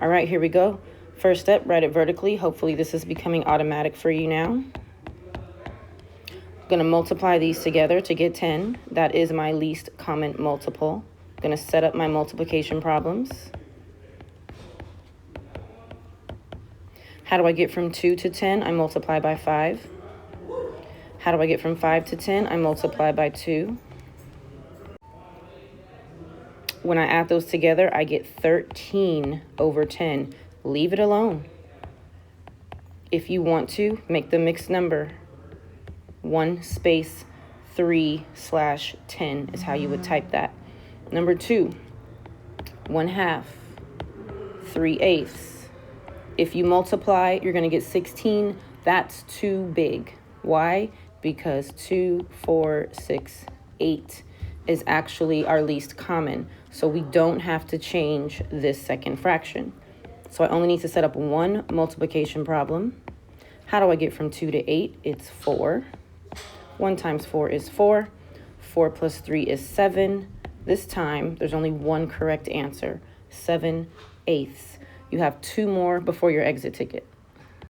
All right, here we go. First step, write it vertically. Hopefully this is becoming automatic for you now. I'm going to multiply these together to get 10. That is my least common multiple. I'm going to set up my multiplication problems. How do I get from 2 to 10? I multiply by 5. How do I get from 5 to 10? I multiply by 2. When I add those together, I get 13 over 10. Leave it alone. If you want to, make the mixed number 1 space 3/10 is how you would type that. Number 2, 1/2, 3/8. If you multiply, you're going to get 16. That's too big. Why? Because 2, 4, 6, 8 is actually our least common. So we don't have to change this second fraction. So I only need to set up one multiplication problem. How do I get from 2 to 8? It's 4. 1 times 4 is 4. 4 plus 3 is 7. This time, there's only one correct answer, 7/8. You have 2 more before your exit ticket.